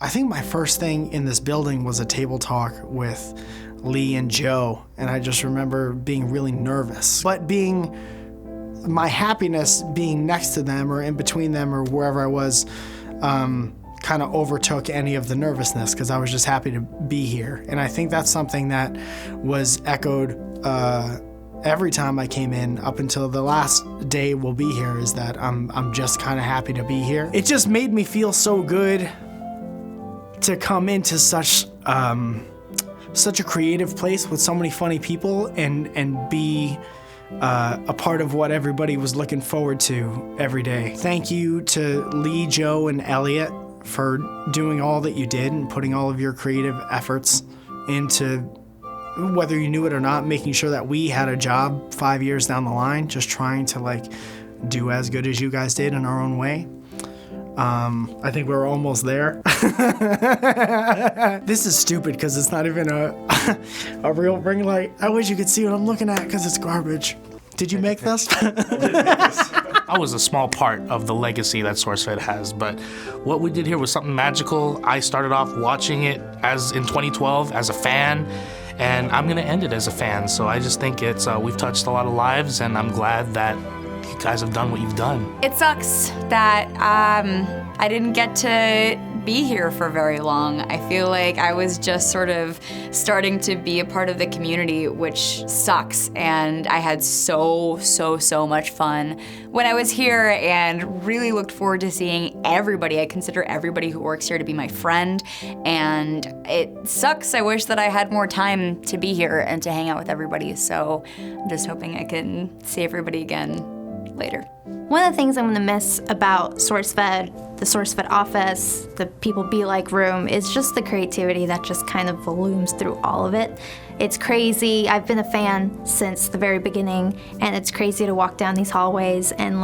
I think my first thing in this building was a table talk with Lee and Joe, and I just remember being really nervous. But my happiness being next to them or in between them or wherever I was kind of overtook any of the nervousness because I was just happy to be here. And I think that's something that was echoed every time I came in up until the last day we'll be here, is that I'm just kind of happy to be here. It just made me feel so good to come into such a creative place with so many funny people and be a part of what everybody was looking forward to every day. Thank you to Lee, Joe, and Elliot for doing all that you did and putting all of your creative efforts into, whether you knew it or not, making sure that we had a job 5 years down the line, just trying to do as good as you guys did in our own way. I think we're almost there. This is stupid because it's not even a real ring light. I wish you could see what I'm looking at because it's garbage. Did you make this? I was a small part of the legacy that SourceFed has, but what we did here was something magical. I started off watching it as in 2012 as a fan, and I'm gonna end it as a fan. So I just think we've touched a lot of lives, and I'm glad that you guys have done what you've done. It sucks that I didn't get to be here for very long. I feel like I was just sort of starting to be a part of the community, which sucks. And I had so much fun when I was here and really looked forward to seeing everybody. I consider everybody who works here to be my friend. And it sucks. I wish that I had more time to be here and to hang out with everybody. So I'm just hoping I can see everybody again later. One of the things I'm gonna miss about SourceFed, the SourceFed office, the People Be Like room, is just the creativity that just kind of volumes through all of it. It's crazy. I've been a fan since the very beginning, and it's crazy to walk down these hallways and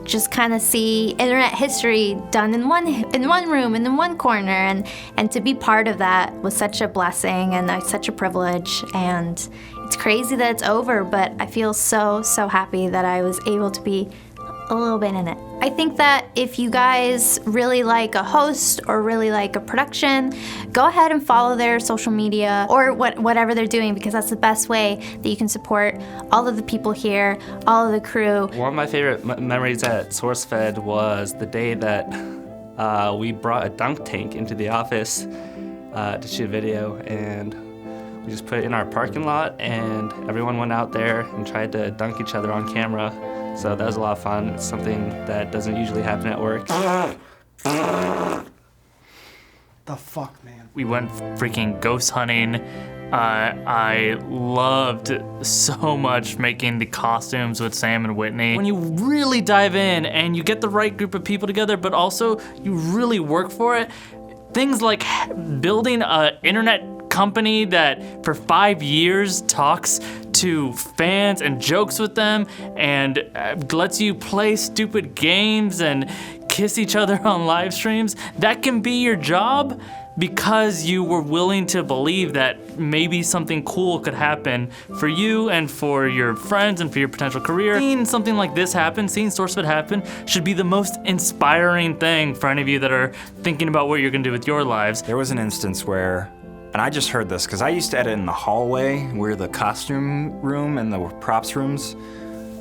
just kind of see internet history done in one room and in one corner, and to be part of that was such a blessing and such a privilege. And it's crazy that it's over, but I feel so happy that I was able to be a little bit in it. I think that if you guys really like a host or really like a production, go ahead and follow their social media or whatever they're doing, because that's the best way that you can support all of the people here, all of the crew. One of my favorite memories at SourceFed was the day that we brought a dunk tank into the office to shoot a video, and we just put it in our parking lot, and everyone went out there and tried to dunk each other on camera. So that was a lot of fun. It's something that doesn't usually happen at work. The fuck, man? We went freaking ghost hunting. I loved so much making the costumes with Sam and Whitney. When you really dive in and you get the right group of people together, but also you really work for it, things like building an internet company that for 5 years talks to fans and jokes with them and lets you play stupid games and kiss each other on live streams, that can be your job because you were willing to believe that maybe something cool could happen for you and for your friends and for your potential career. Seeing something like this happen, seeing SourceFed happen, should be the most inspiring thing for any of you that are thinking about what you're gonna do with your lives. There was an instance where, and I just heard this because I used to edit in the hallway where the costume room and the props rooms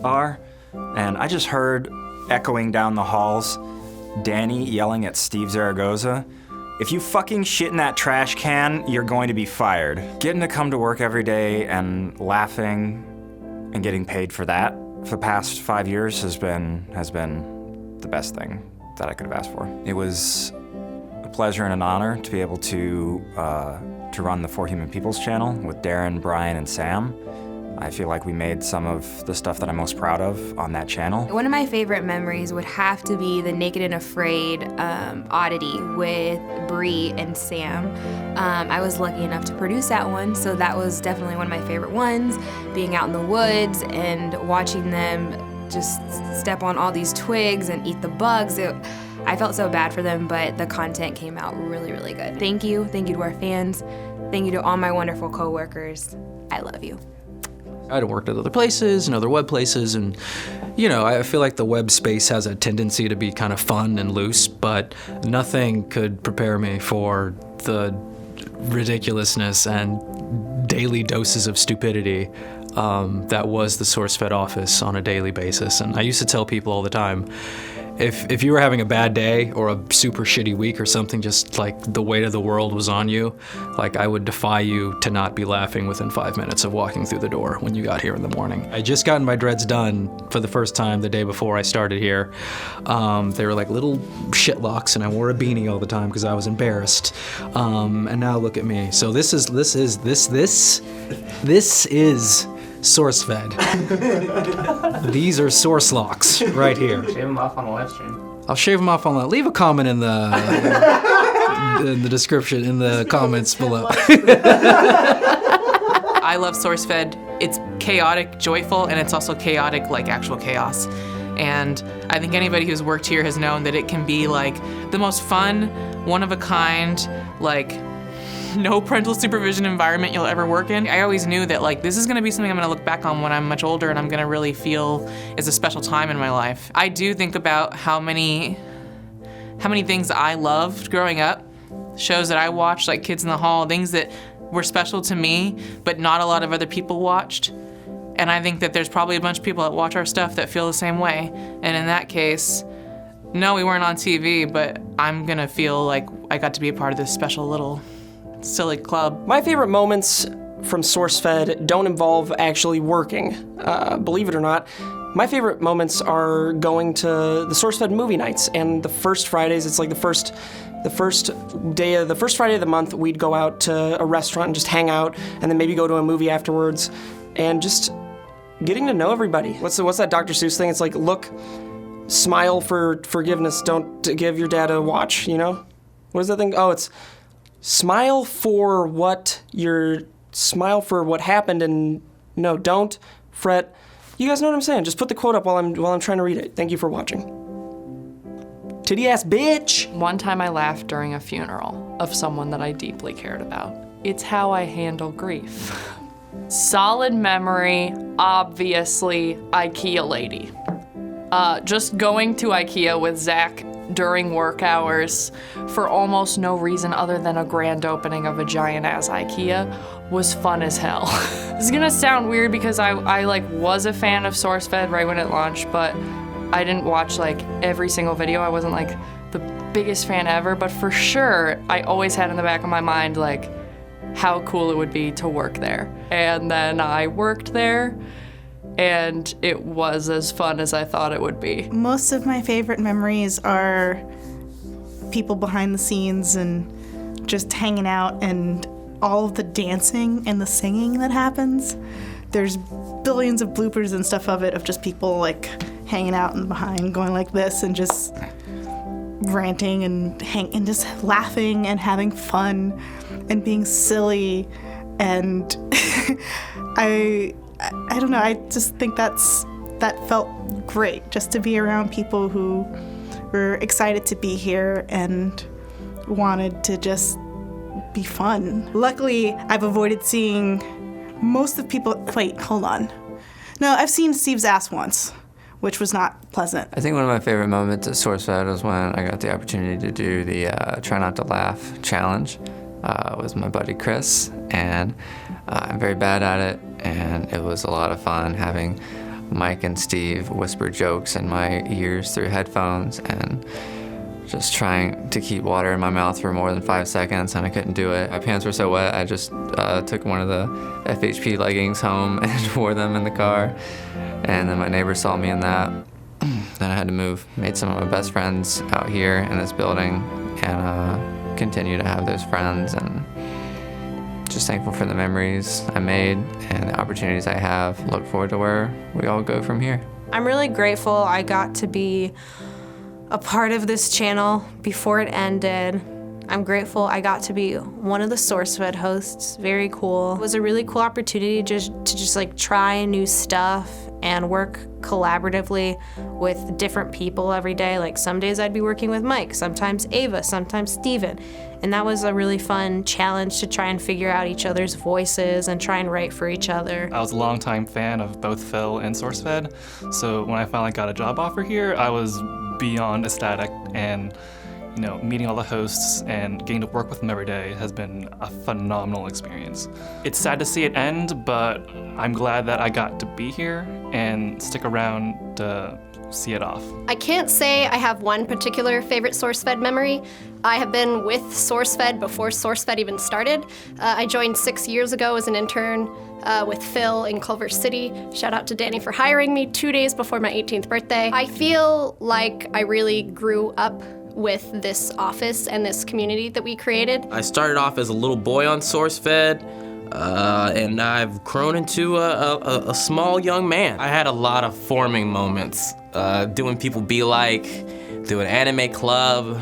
are, and I just heard echoing down the halls Danny yelling at Steve Zaragoza, "If you fucking shit in that trash can, you're going to be fired." Getting to come to work every day and laughing and getting paid for that for the past 5 years has been the best thing that I could have asked for. It was a pleasure and an honor to be able to run the For Human Peoples channel with Darren, Brian, and Sam. I feel like we made some of the stuff that I'm most proud of on that channel. One of my favorite memories would have to be the Naked and Afraid oddity with Bree and Sam. I was lucky enough to produce that one, so that was definitely one of my favorite ones. Being out in the woods and watching them just step on all these twigs and eat the bugs. I felt so bad for them, but the content came out really, really good. Thank you to our fans. Thank you to all my wonderful coworkers. I love you. I'd worked at other places and other web places, and I feel like the web space has a tendency to be kind of fun and loose, but nothing could prepare me for the ridiculousness and daily doses of stupidity that was the SourceFed office on a daily basis. And I used to tell people all the time, if you were having a bad day or a super shitty week or something, just like the weight of the world was on you, like I would defy you to not be laughing within 5 minutes of walking through the door when you got here in the morning. I just gotten my dreads done for the first time the day before I started here. They were like little shit locks, and I wore a beanie all the time because I was embarrassed. And now look at me. So this is SourceFed. These are source locks right here. Shave them off on the live stream. I'll shave them off on that. Leave a comment in the description, in the comments below. I love SourceFed. It's chaotic, joyful, and it's also chaotic, like actual chaos. And I think anybody who's worked here has known that it can be like the most fun, one-of-a-kind, like no parental supervision environment you'll ever work in. I always knew that like this is gonna be something I'm gonna look back on when I'm much older, and I'm gonna really feel is a special time in my life. I do think about how many things I loved growing up, shows that I watched, like Kids in the Hall, things that were special to me, but not a lot of other people watched. And I think that there's probably a bunch of people that watch our stuff that feel the same way. And in that case, no, we weren't on TV, but I'm gonna feel like I got to be a part of this special little silly club. My favorite moments from SourceFed don't involve actually working. Believe it or not, my favorite moments are going to the SourceFed movie nights, and the first Fridays. It's like the first Friday of the month, we'd go out to a restaurant and just hang out, and then maybe go to a movie afterwards, and just getting to know everybody. What's that Dr. Seuss thing? It's like, look, smile for forgiveness. Don't give your dad a watch. What is that thing? Oh, it's smile for what happened, and no, don't fret. You guys know what I'm saying. Just put the quote up while I'm trying to read it. Thank you for watching. Titty ass bitch. One time I laughed during a funeral of someone that I deeply cared about. It's how I handle grief. Solid memory, obviously, IKEA lady. Just going to IKEA with Zach during work hours for almost no reason other than a grand opening of a giant-ass IKEA was fun as hell. This is gonna sound weird because I was a fan of SourceFed right when it launched, but I didn't watch every single video. I wasn't the biggest fan ever, but for sure I always had in the back of my mind how cool it would be to work there. And then I worked there, and it was as fun as I thought it would be. Most of my favorite memories are people behind the scenes and just hanging out and all of the dancing and the singing that happens. There's billions of bloopers and stuff of it, of just people hanging out and behind going like this and just ranting and just laughing and having fun and being silly. And I don't know, I just think that felt great, just to be around people who were excited to be here and wanted to just be fun. Luckily, I've avoided seeing most of people. Wait, hold on. No, I've seen Steve's ass once, which was not pleasant. I think one of my favorite moments at SourceFed was when I got the opportunity to do the Try Not to Laugh challenge with my buddy Chris, and I'm very bad at it, and it was a lot of fun having Mike and Steve whisper jokes in my ears through headphones and just trying to keep water in my mouth for more than 5 seconds, and I couldn't do it. My pants were so wet, I just took one of the FHP leggings home and wore them in the car, and then my neighbor saw me in that. Then I had to move. Made some of my best friends out here in this building, and continue to have those friends, and just thankful for the memories I made and the opportunities I have. Look forward to where we all go from here. I'm really grateful I got to be a part of this channel before it ended. I'm grateful I got to be one of the SourceFed hosts. Very cool. It was a really cool opportunity to just try new stuff and work collaboratively with different people every day. Like some days I'd be working with Mike, sometimes Ava, sometimes Steven. And that was a really fun challenge to try and figure out each other's voices and try and write for each other. I was a longtime fan of both Phil and SourceFed, so when I finally got a job offer here, I was beyond ecstatic, and meeting all the hosts and getting to work with them every day has been a phenomenal experience. It's sad to see it end, but I'm glad that I got to be here and stick around to see it off. I can't say I have one particular favorite SourceFed memory. I have been with SourceFed before SourceFed even started. I joined 6 years ago as an intern with Phil in Culver City. Shout out to Danny for hiring me 2 days before my 18th birthday. I feel like I really grew up with this office and this community that we created. I started off as a little boy on SourceFed, and I've grown into a small young man. I had a lot of forming moments, doing People Be Like, doing Anime Club,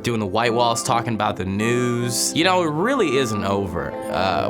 doing the White Walls, talking about the news. It really isn't over.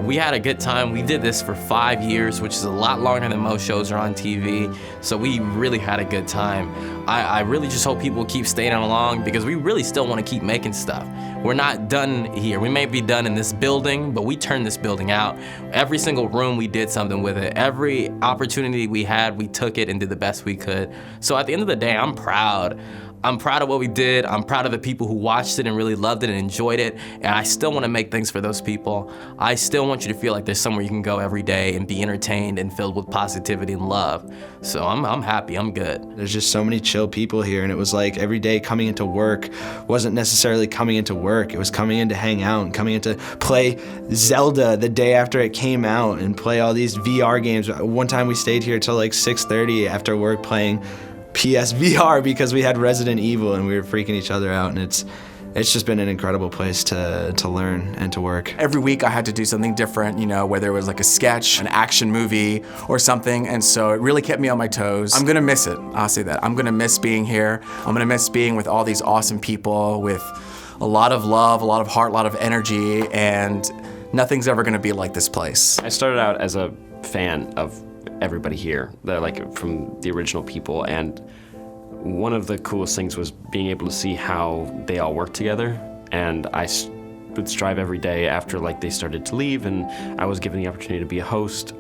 We had a good time. We did this for 5 years, which is a lot longer than most shows are on TV. So we really had a good time. I really just hope people keep staying along because we really still want to keep making stuff. We're not done here. We may be done in this building, but we turned this building out. Every single room, we did something with it. Every opportunity we had, we took it and did the best we could. So at the end of the day, I'm proud. I'm proud of what we did. I'm proud of the people who watched it and really loved it and enjoyed it. And I still want to make things for those people. I still want you to feel like there's somewhere you can go every day and be entertained and filled with positivity and love. So I'm happy, I'm good. There's just so many chill people here, and it was like every day coming into work wasn't necessarily coming into work. It was coming in to hang out and coming in to play Zelda the day after it came out and play all these VR games. One time we stayed here till like 6:30 after work playing PSVR because we had Resident Evil and we were freaking each other out, and it's just been an incredible place to learn and to work. Every week I had to do something different, whether it was like a sketch, an action movie, or something, and so it really kept me on my toes. I'm gonna miss it, I'll say that. I'm gonna miss being here. I'm gonna miss being with all these awesome people with a lot of love, a lot of heart, a lot of energy, and nothing's ever gonna be like this place. I started out as a fan of everybody here, from the original people, and one of the coolest things was being able to see how they all work together, and I would strive every day after they started to leave and I was given the opportunity to be a host.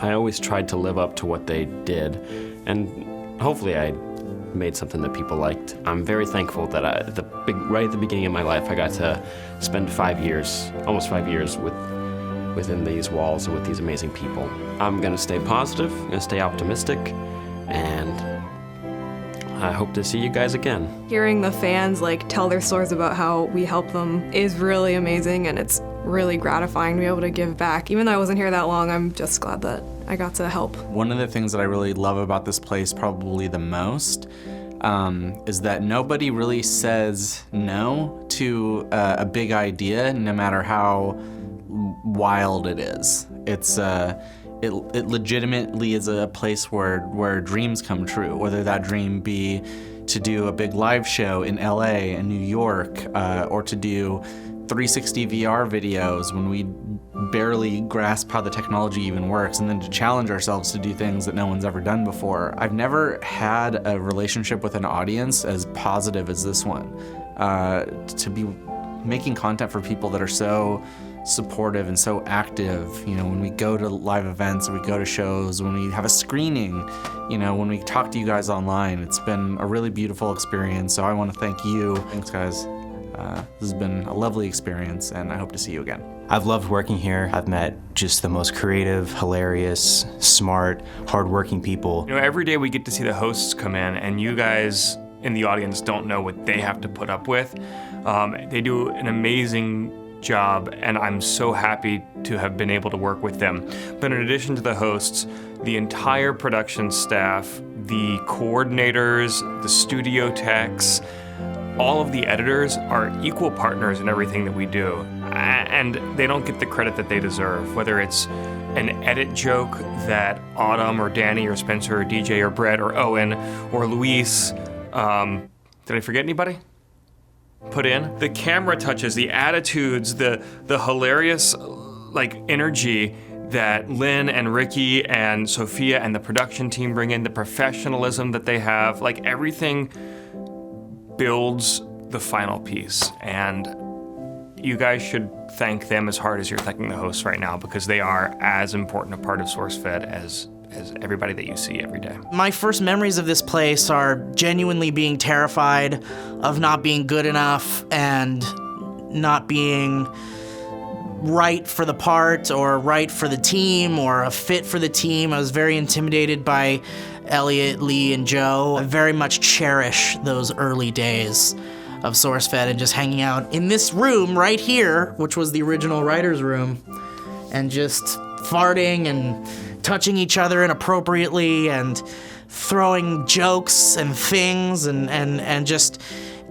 I always tried to live up to what they did, and hopefully I made something that people liked. I'm very thankful that right at the beginning of my life I got to spend 5 years, almost 5 years within these walls and with these amazing people. I'm gonna stay positive, I'm gonna stay optimistic, and I hope to see you guys again. Hearing the fans tell their stories about how we help them is really amazing, and it's really gratifying to be able to give back. Even though I wasn't here that long, I'm just glad that I got to help. One of the things that I really love about this place, probably the most, is that nobody really says no to a big idea, no matter how wild it is. It legitimately is a place where dreams come true, whether that dream be to do a big live show in LA and New York, or to do 360 VR videos when we barely grasp how the technology even works, and then to challenge ourselves to do things that no one's ever done before. I've never had a relationship with an audience as positive as this one. To be making content for people that are so supportive and so active, when we go to live events, or we go to shows, when we have a screening, when we talk to you guys online, it's been a really beautiful experience. So I want to thank you. Thanks, guys. This has been a lovely experience, and I hope to see you again. I've loved working here. I've met just the most creative, hilarious, smart, hardworking people. Every day we get to see the hosts come in, and you guys in the audience don't know what they have to put up with. They do an amazing job, and I'm so happy to have been able to work with them. But in addition to the hosts, the entire production staff, the coordinators, the studio techs, all of the editors are equal partners in everything that we do, and they don't get the credit that they deserve, whether it's an edit joke that Autumn or Danny or Spencer or DJ or Brett or Owen or Luis, did I forget anybody? Put in. The camera touches, the attitudes, the hilarious energy that Lynn and Ricky and Sophia and the production team bring in, the professionalism that they have, like everything builds the final piece. And you guys should thank them as hard as you're thanking the hosts right now, because they are as important a part of SourceFed as everybody that you see every day. My first memories of this place are genuinely being terrified of not being good enough and not being right for the part or right for the team or a fit for the team. I was very intimidated by Elliot, Lee, and Joe. I very much cherish those early days of SourceFed and just hanging out in this room right here, which was the original writer's room, and just farting and touching each other inappropriately and throwing jokes and things and just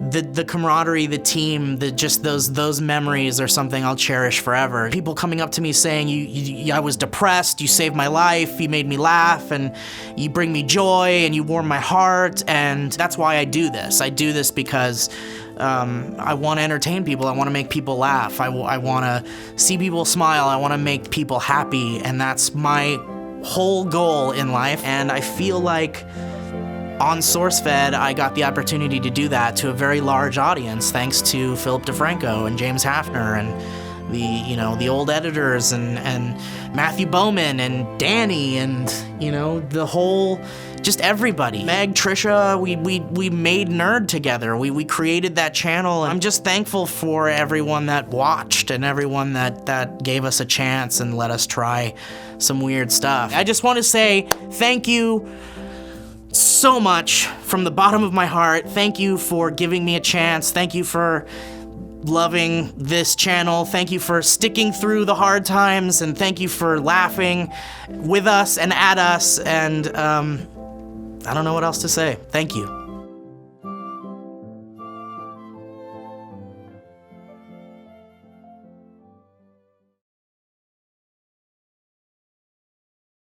the camaraderie, the team, just those memories are something I'll cherish forever. People coming up to me saying, I was depressed, you saved my life, you made me laugh, and you bring me joy, and you warm my heart, and that's why I do this. I do this because I want to entertain people. I want to make people laugh. I want to see people smile. I want to make people happy, and that's my whole goal in life. And I feel like on SourceFed, I got the opportunity to do that to a very large audience, thanks to Philip DeFranco and James Hafner and the old editors and Matthew Bowman and Danny and the whole, just everybody. Meg, Trisha, we made Nerd together. We created that channel. I'm just thankful for everyone that watched and everyone that gave us a chance and let us try some weird stuff. I just want to say thank you so much from the bottom of my heart. Thank you for giving me a chance. Thank you for loving this channel. Thank you for sticking through the hard times, and thank you for laughing with us and at us, and I don't know what else to say. Thank you.